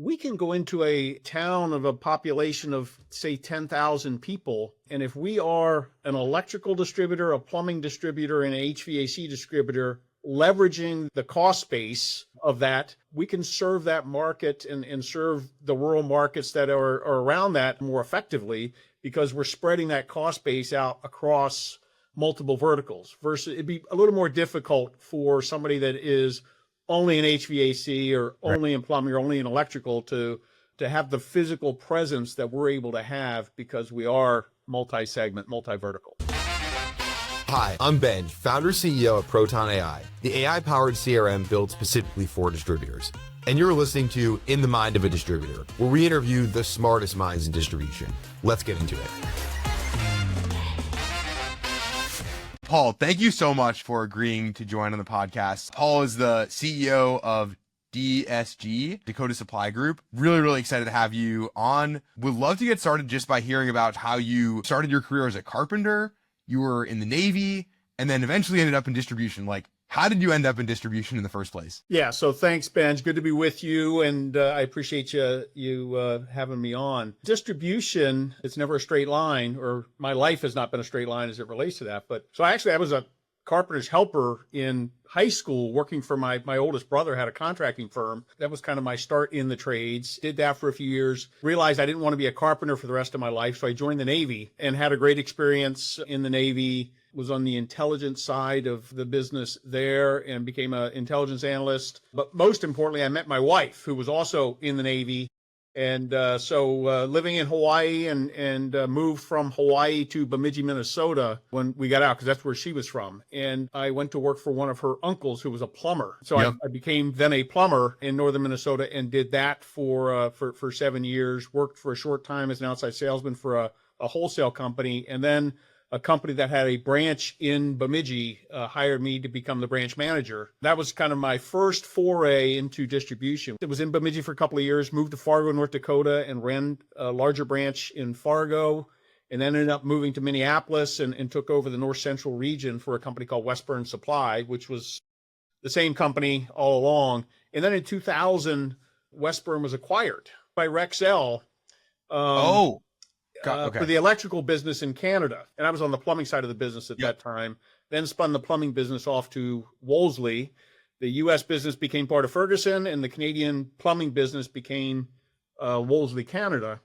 we can go into a town of a population of, say, 10,000 people. And if we are an electrical distributor, a plumbing distributor, and an HVAC distributor, leveraging the cost base of that, we can serve that market and serve the rural markets that are around that more effectively because we're spreading that cost base out across multiple verticals. Versus it'd be a little more difficult for somebody that is only in HVAC or only in plumbing or only in electrical to have the physical presence that we're able to have because we are multi-segment, multi-vertical. Hi, I'm Benj, founder CEO of Proton AI, the AI-powered CRM built specifically for distributors. And you're listening to In the Mind of a Distributor, where we interview the smartest minds in distribution. Let's get into it. Paul, thank you so much for agreeing to join on the podcast. Paul is the CEO of DSG, Dakota Supply Group. Really excited to have you on. Would love to get started just by hearing about how you started your career as a carpenter. You were in the Navy and then eventually ended up in distribution. Like, how did you end up in distribution in the first place? Yeah, so thanks, Benj. Good to be with you, and I appreciate you having me on. Distribution, it's never a straight line, or my life has not been a straight line as it relates to that. But so I was a carpenter's helper in high school, working for my oldest brother had a contracting firm. That was kind of my start in the trades. Did that for a few years. Realized I didn't want to be a carpenter for the rest of my life, so I joined the Navy and had a great experience in the Navy. Was on the intelligence side of the business there and became an intelligence analyst. But most importantly, I met my wife, who was also in the Navy. And so living in Hawaii and moved from Hawaii to Bemidji, Minnesota when we got out, because that's where she was from. And I went to work for one of her uncles who was a plumber. So I became then a plumber in northern Minnesota and did that for 7 years, worked for a short time as an outside salesman for a wholesale company. And then a company that had a branch in Bemidji hired me to become the branch manager. That was kind of my first foray into distribution. It was in Bemidji for a couple of years, moved to Fargo, North Dakota, and ran a larger branch in Fargo, and then ended up moving to Minneapolis and took over the North Central region for a company called Westburn Supply, which was the same company all along. And then in 2000, Westburn was acquired by Rexel. For the electrical business in Canada. And I was on the plumbing side of the business at that time, then spun the plumbing business off to Wolseley. The U.S. business became part of Ferguson, and the Canadian plumbing business became Wolseley Canada,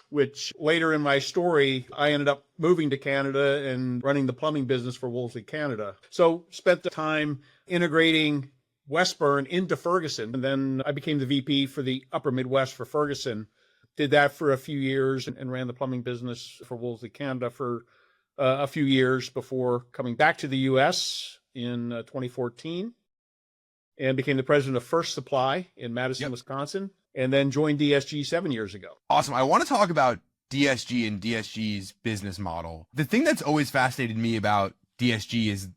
which later in my story, I ended up moving to Canada and running the plumbing business for Wolseley Canada. So spent the time integrating Westburn into Ferguson, and then I became the VP for the upper Midwest for Ferguson. Did that for a few years and ran the plumbing business for Wolseley Canada for a few years before coming back to the U.S. in 2014 and became the president of First Supply in Madison, Wisconsin, and then joined DSG 7 years ago. Awesome. I want to talk about DSG and DSG's business model. The thing that's always fascinated me about DSG is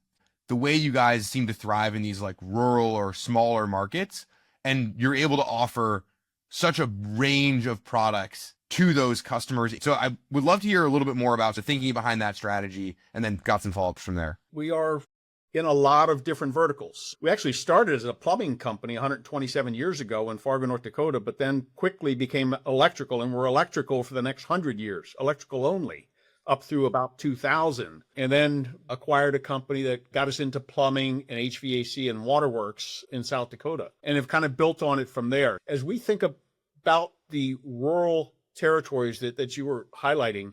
the way you guys seem to thrive in these like rural or smaller markets, and you're able to offer such a range of products to those customers. So I would love to hear a little bit more about the thinking behind that strategy, and then got some follow-ups from there. We are in a lot of different verticals. We actually started as a plumbing company 127 years ago in Fargo, North Dakota, but then quickly became electrical, and we're electrical for the next 100 years, electrical only, up through about 2000, and then acquired a company that got us into plumbing and HVAC and waterworks in South Dakota, and have kind of built on it from there. As we think about the rural territories that you were highlighting,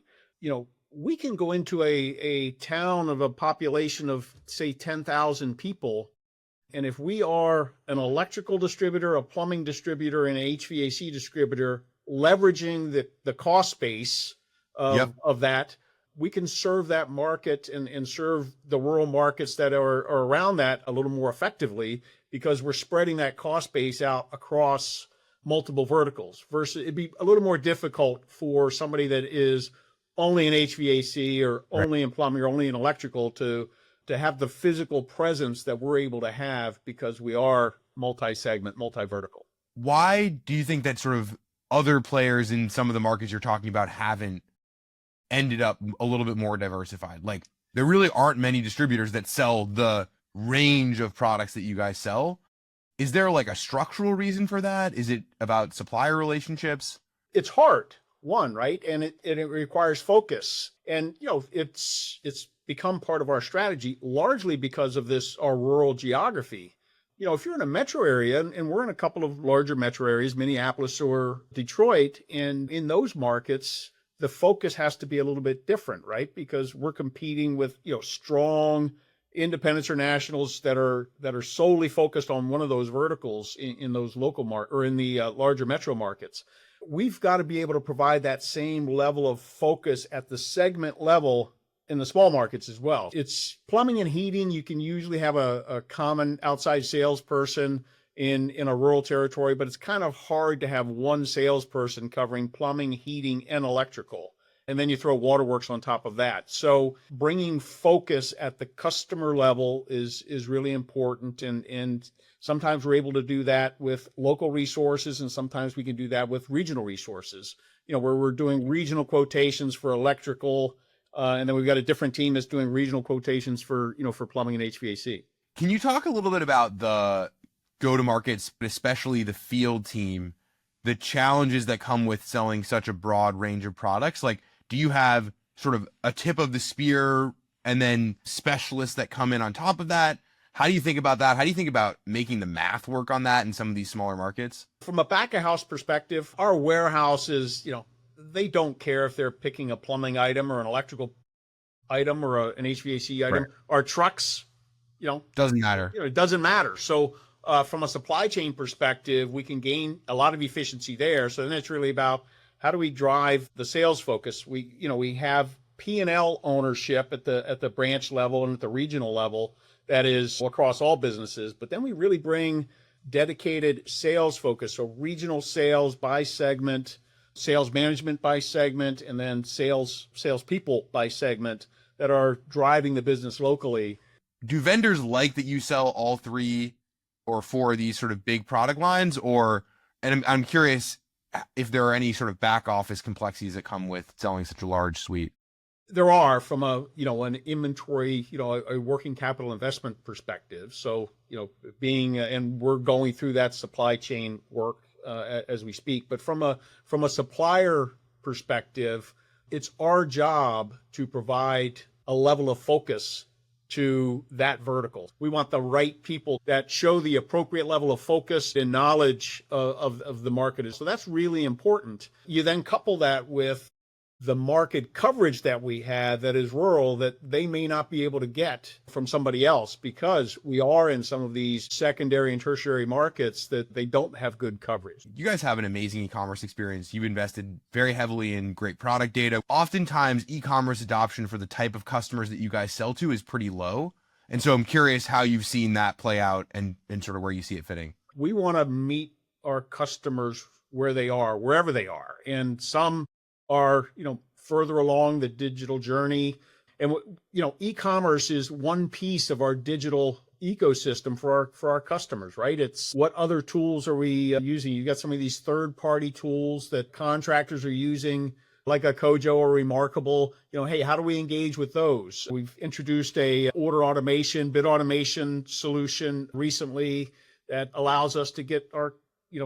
we can go into a town of a population of, say, 10,000 people, and if we are an electrical distributor, a plumbing distributor, and an HVAC distributor, leveraging the cost base of that, we can serve that market and serve the rural markets that are around that a little more effectively because we're spreading that cost base out across multiple verticals. Versus it'd be a little more difficult for somebody that is only in HVAC or only in plumbing or only in electrical to have the physical presence that we're able to have because we are multi-segment, multi-vertical. Why do you think that sort of other players in some of the markets you're talking about haven't ended up a little bit more diversified? Like, there really aren't many distributors that sell the range of products that you guys sell. Is there like a structural reason for that? Is it about supplier relationships? It's hard, one, right? And it requires focus. And, it's become part of our strategy largely because of our rural geography. If you're in a metro area, and we're in a couple of larger metro areas, Minneapolis or Detroit, and in those markets, the focus has to be a little bit different, right? Because we're competing with, strong independents or nationals that are solely focused on one of those verticals in those local or in the larger metro markets. We've got to be able to provide that same level of focus at the segment level in the small markets as well. It's plumbing and heating. You can usually have a common outside salesperson in a rural territory, but it's kind of hard to have one salesperson covering plumbing, heating, and electrical. And then you throw waterworks on top of that. So bringing focus at the customer level is really important. And sometimes we're able to do that with local resources, and sometimes we can do that with regional resources, where we're doing regional quotations for electrical, and then we've got a different team that's doing regional quotations for plumbing and HVAC. Can you talk a little bit about the go-to-markets, but especially the field team, the challenges that come with selling such a broad range of products? Like, do you have sort of a tip of the spear and then specialists that come in on top of that? How do you think about that? How do you think about making the math work on that in some of these smaller markets? From a back of house perspective, our warehouses, they don't care if they're picking a plumbing item or an electrical item or an HVAC item. Right. Our trucks, Doesn't matter. it doesn't matter. So from a supply chain perspective, we can gain a lot of efficiency there. So then it's really about how do we drive the sales focus? We have P&L ownership at the branch level and at the regional level that is across all businesses, but then we really bring dedicated sales focus. So regional sales by segment, sales management by segment, and then salespeople by segment that are driving the business locally. Do vendors like that you sell all 3 or 4 of these sort of big product lines, and I'm curious if there are any sort of back office complexities that come with selling such a large suite? There are, from an inventory, a working capital investment perspective. So, and we're going through that supply chain work as we speak. But from a supplier perspective, it's our job to provide a level of focus to that vertical. We want the right people that show the appropriate level of focus and knowledge of the market. So that's really important. You then couple that with the market coverage that we have that is rural that they may not be able to get from somebody else, because we are in some of these secondary and tertiary markets that they don't have good coverage. You guys have an amazing e-commerce experience. You've invested very heavily in great product data. Oftentimes, e-commerce adoption for the type of customers that you guys sell to is pretty low. And so I'm curious how you've seen that play out and sort of where you see it fitting. We want to meet our customers where they are, wherever they are. And some are, further along the digital journey. And, e-commerce is one piece of our digital ecosystem for our customers, right? It's what other tools are we using? You've got some of these third-party tools that contractors are using, like a Kojo or Remarkable. Hey, how do we engage with those? We've introduced a order automation, bid automation solution recently that allows us to get our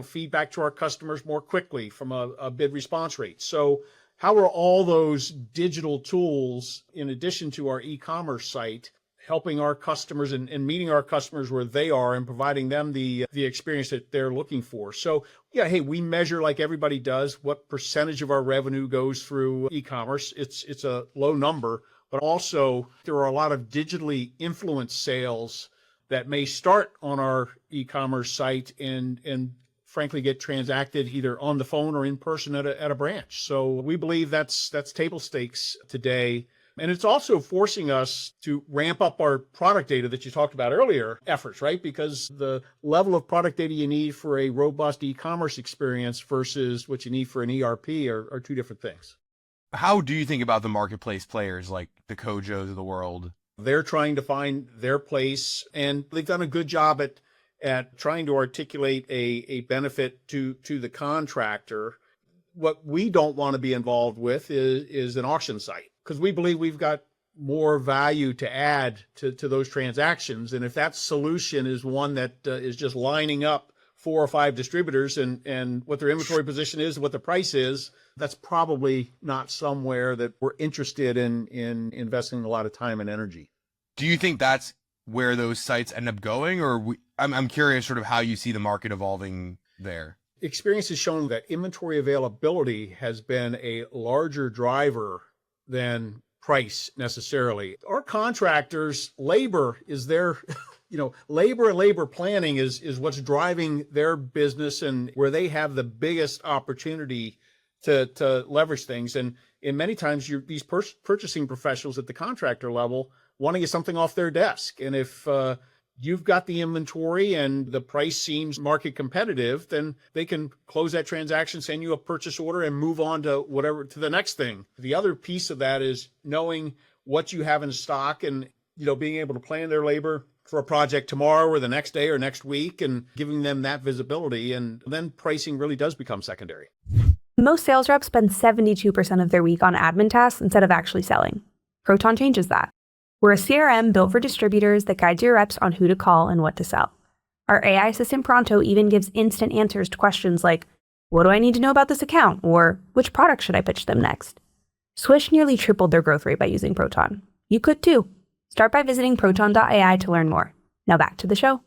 feedback to our customers more quickly from a bid response rate. So how are all those digital tools, in addition to our e-commerce site, helping our customers and meeting our customers where they are and providing them the experience that they're looking for? So hey, we measure, like everybody does, what percentage of our revenue goes through e-commerce. It's a low number, but also there are a lot of digitally influenced sales that may start on our e-commerce site and frankly get transacted either on the phone or in person at a branch. So we believe that's table stakes today. And it's also forcing us to ramp up our product data that you talked about earlier efforts, right? Because the level of product data you need for a robust e-commerce experience versus what you need for an ERP are two different things. How do you think about the marketplace players like the Kojos of the world? They're trying to find their place, and they've done a good job at trying to articulate a benefit to the contractor. What we don't want to be involved with is an auction site, because we believe we've got more value to add to those transactions. And if that solution is one that is just lining up 4 or 5 distributors and what their inventory position is, what the price is, that's probably not somewhere that we're interested in investing a lot of time and energy. Do you think that's where those sites end up going? Or I'm curious sort of how you see the market evolving there. Experience has shown that inventory availability has been a larger driver than price necessarily. Our contractors, labor is their, labor and labor planning is what's driving their business and where they have the biggest opportunity to leverage things. And in many times, these purchasing professionals at the contractor level want to get something off their desk. And if you've got the inventory and the price seems market competitive, then they can close that transaction, send you a purchase order, and move on to the next thing. The other piece of that is knowing what you have in stock and, being able to plan their labor for a project tomorrow or the next day or next week and giving them that visibility. And then pricing really does become secondary. Most sales reps spend 72% of their week on admin tasks instead of actually selling. Proton changes that. We're a CRM built for distributors that guides your reps on who to call and what to sell. Our AI assistant Pronto even gives instant answers to questions like, what do I need to know about this account? Or which product should I pitch them next? Swish nearly tripled their growth rate by using Proton. You could too. Start by visiting proton.ai to learn more. Now back to the show.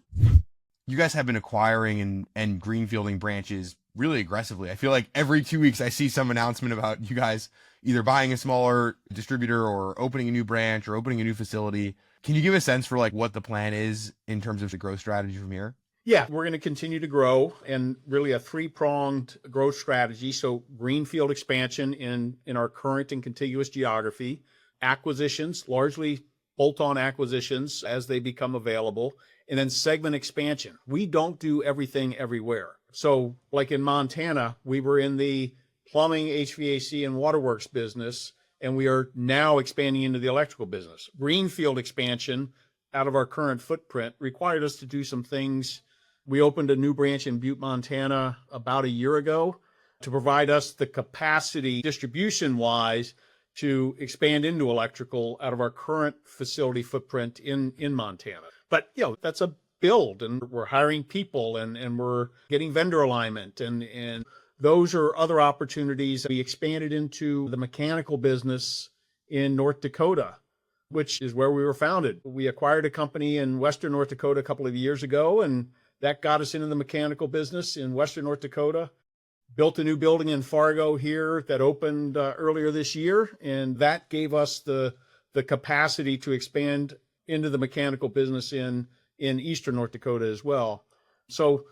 You guys have been acquiring and greenfielding branches really aggressively. I feel like every 2 weeks I see some announcement about you guys either buying a smaller distributor or opening a new branch or opening a new facility. Can you give a sense for what the plan is in terms of the growth strategy from here? Yeah, we're going to continue to grow and really a 3-pronged growth strategy. So greenfield expansion in our current and contiguous geography, acquisitions, largely bolt-on acquisitions as they become available, and then segment expansion. We don't do everything everywhere. So like in Montana, we were in the plumbing, HVAC, and waterworks business, and we are now expanding into the electrical business. Greenfield expansion out of our current footprint required us to do some things. We opened a new branch in Butte, Montana about a year ago to provide us the capacity distribution-wise to expand into electrical out of our current facility footprint in Montana. But, that's a build, and we're hiring people and we're getting vendor alignment and those are other opportunities. We expanded into the mechanical business in North Dakota, which is where we were founded. We acquired a company in Western North Dakota a couple of years ago, and that got us into the mechanical business in Western North Dakota. Built a new building in Fargo here that opened earlier this year, and that gave us the capacity to expand into the mechanical business in Eastern North Dakota as well. So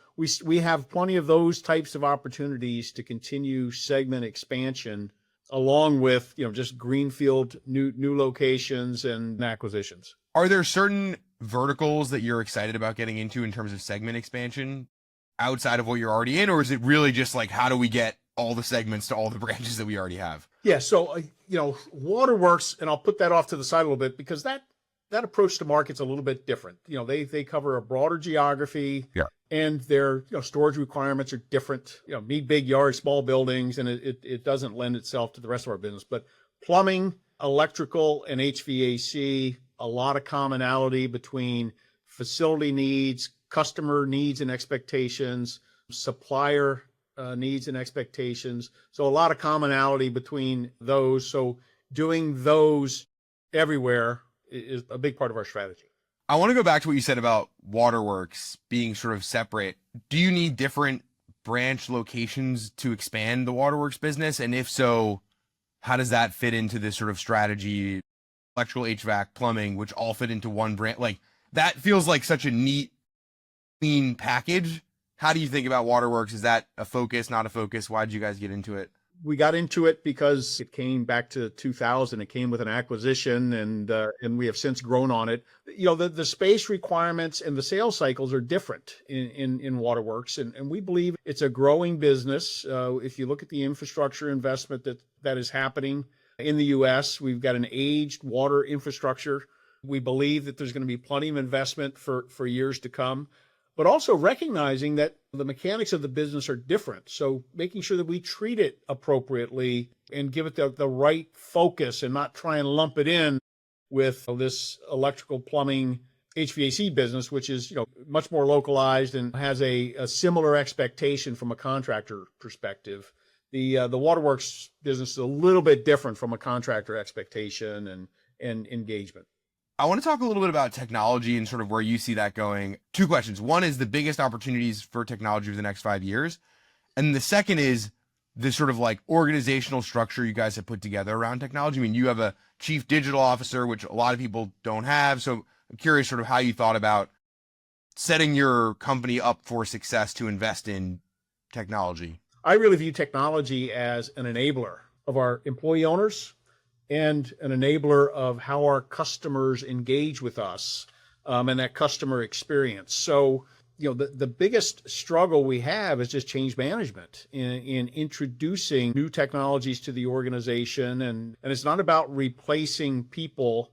we have plenty of those types of opportunities to continue segment expansion along with, just greenfield new locations and acquisitions. Are there certain verticals that you're excited about getting into in terms of segment expansion outside of what you're already in? Or is it really just how do we get all the segments to all the branches that we already have? Yeah. So, waterworks, and I'll put that off to the side a little bit because that approach to market's a little bit different. They cover a broader geography. Yeah. And their storage requirements are different. Need big yards, small buildings, and it doesn't lend itself to the rest of our business. But plumbing, electrical, and HVAC, a lot of commonality between facility needs, customer needs and expectations, supplier needs and expectations. So a lot of commonality between those. So doing those everywhere is a big part of our strategy. I want to go back to what you said about waterworks being sort of separate. Do you need different branch locations to expand the waterworks business? And if so, how does that fit into this sort of strategy? Electrical, HVAC, plumbing, which all fit into one branch. That feels like such a neat, clean package. How do you think about waterworks? Is that a focus, not a focus? Why did you guys get into it? We got into it because it came back to 2000. It came with an acquisition, and we have since grown on it. The space requirements and the sales cycles are different in waterworks, and we believe it's a growing business. If you look at the infrastructure investment that is happening in the U.S., we've got an aged water infrastructure. We believe that there's going to be plenty of investment for years to come, but also recognizing that the mechanics of the business are different. So making sure that we treat it appropriately and give it the right focus and not try and lump it in with this electrical plumbing HVAC business, which is, much more localized and has a similar expectation from a contractor perspective. The waterworks business is a little bit different from a contractor expectation and engagement. I want to talk a little bit about technology and sort of where you see that going. Two questions. One is the biggest opportunities for technology over the next 5 years. And the second is the sort of like organizational structure you guys have put together around technology. I mean, you have a chief digital officer, which a lot of people don't have. So I'm curious sort of how you thought about setting your company up for success to invest in technology. I really view technology as an enabler of our employee owners and an enabler of how our customers engage with us and that customer experience. So, the biggest struggle we have is just change management in introducing new technologies to the organization. And it's not about replacing people.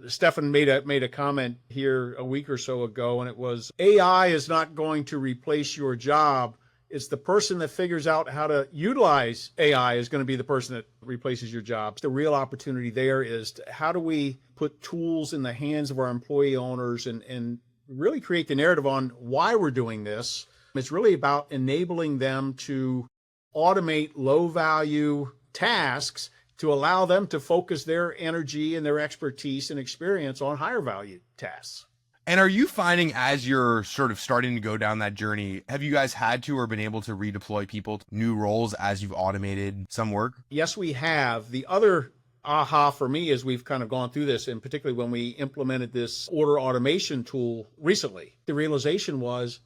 Stefan made a comment here a week or so ago, and it was AI is not going to replace your job. It's the person that figures out how to utilize AI is going to be the person that replaces your job. The real opportunity there is how do we put tools in the hands of our employee owners and really create the narrative on why we're doing this. It's really about enabling them to automate low value tasks to allow them to focus their energy and their expertise and experience on higher value tasks. And are you finding as you're sort of starting to go down that journey, have you guys had to or been able to redeploy people to new roles as you've automated some work? Yes, we have. The other aha for me is we've kind of gone through this, and particularly when we implemented this order automation tool recently, the realization was,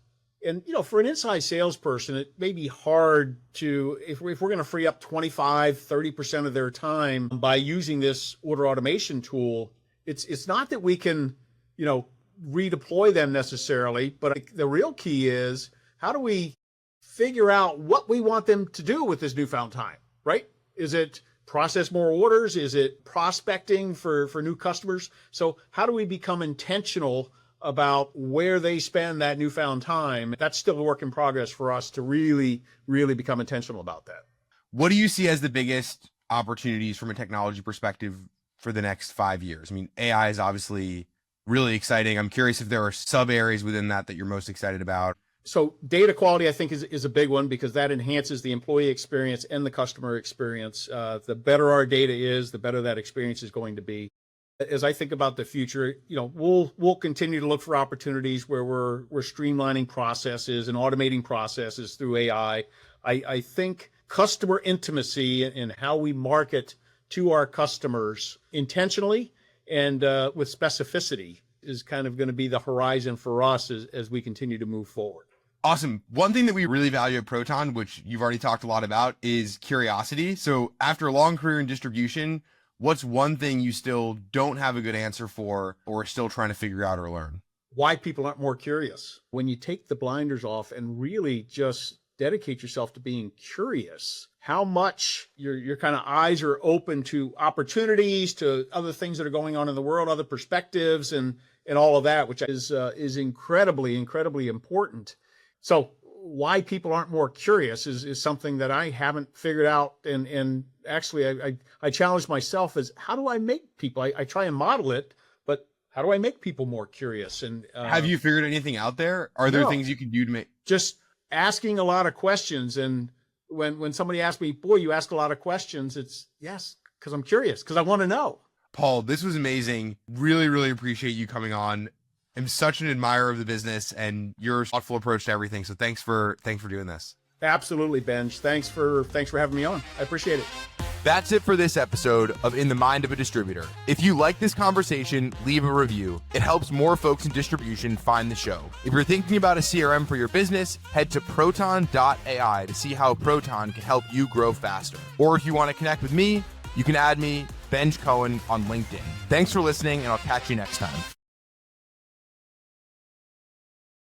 and for an inside salesperson, it may be hard to, if we're going to free up 25-30% of their time by using this order automation tool, it's not that we can, redeploy them necessarily, but the real key is how do we figure out what we want them to do with this newfound time, right? Is it process more orders? Is it prospecting for new customers? So how do we become intentional about where they spend that newfound time? That's still a work in progress for us to really, really become intentional about that. What do you see as the biggest opportunities from a technology perspective for the next 5 years? I mean, AI is obviously really exciting. I'm curious if there are sub areas within that you're most excited about. So data quality, I think, is a big one because that enhances the employee experience and the customer experience. The better our data is, the better that experience is going to be. As I think about the future, we'll continue to look for opportunities where we're streamlining processes and automating processes through AI. I think customer intimacy and how we market to our customers intentionally and with specificity is kind of going to be the horizon for us as we continue to move forward. Awesome. One thing that we really value at Proton, which you've already talked a lot about, is curiosity. So after a long career in distribution, what's one thing you still don't have a good answer for or still trying to figure out or learn? Why people aren't more curious. When you take the blinders off and really just dedicate yourself to being curious, how much your kind of eyes are open to opportunities, to other things that are going on in the world, other perspectives and all of that, which is incredibly, incredibly important. So why people aren't more curious is something that I haven't figured out. And actually, I challenge myself is how do I make people, I try and model it, but how do I make people more curious? And have you figured anything out there? Are there things you can do to make? Just asking a lot of questions. And when somebody asks me, boy, you ask a lot of questions, it's yes, because I'm curious, because I want to know. Paul, this was amazing. Really, really appreciate you coming on. I'm such an admirer of the business and your thoughtful approach to everything. So thanks for doing this. Absolutely, Benj. Thanks for having me on. I appreciate it. That's it for this episode of In the Mind of a Distributor. If you like this conversation, leave a review. It helps more folks in distribution find the show. If you're thinking about a CRM for your business, head to proton.ai to see how Proton can help you grow faster. Or if you want to connect with me, you can add me, Benj Cohen, on LinkedIn. Thanks for listening, and I'll catch you next time.